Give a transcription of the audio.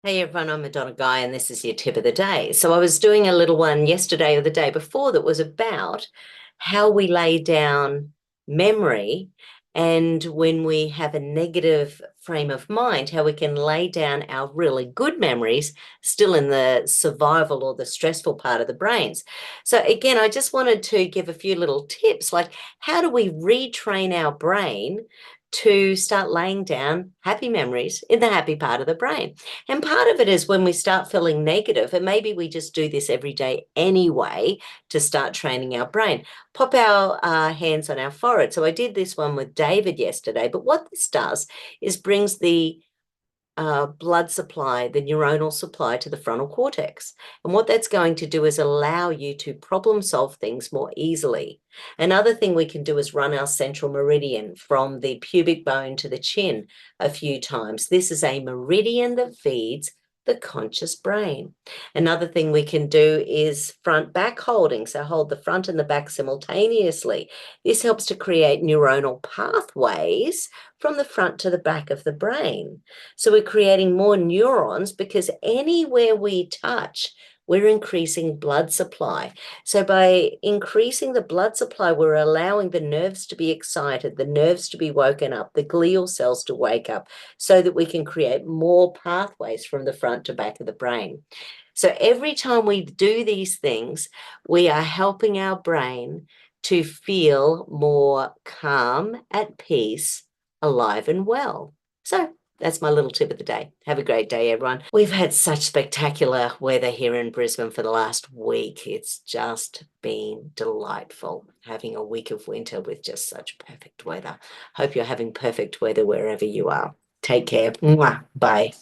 Hey everyone, I'm Madonna Guy, and this is your tip of the day. So I was doing a little one yesterday or the day before that was about how we lay down memory, and when we have a negative frame of mind, how we can lay down our really good memories still in the survival or the stressful part of the brains. So again, I just wanted to give a few little tips, like how do we retrain our brain to start laying down happy memories in the happy part of the brain. And part of it is when we start feeling negative, and maybe we just do this every day anyway to start training our brain. Pop our hands on our forehead. So I did this one with David yesterday, but what this does is brings the blood supply, the neuronal supply to the frontal cortex. And what that's going to do is allow you to problem solve things more easily. Another thing we can do is run our central meridian from the pubic bone to the chin a few times. This is a meridian that feeds the conscious brain. Another thing we can do is front back holding. So hold the front and the back simultaneously. This helps to create neuronal pathways from the front to the back of the brain. So we're creating more neurons because anywhere we touch, we're increasing blood supply. So by increasing the blood supply, we're allowing the nerves to be excited, the nerves to be woken up, the glial cells to wake up so that we can create more pathways from the front to back of the brain. So every time we do these things, we are helping our brain to feel more calm, at peace, alive and well. So that's my little tip of the day. Have a great day, everyone. We've had such spectacular weather here in Brisbane for the last week. It's just been delightful having a week of winter with just such perfect weather. Hope you're having perfect weather wherever you are. Take care. Mwah. Bye.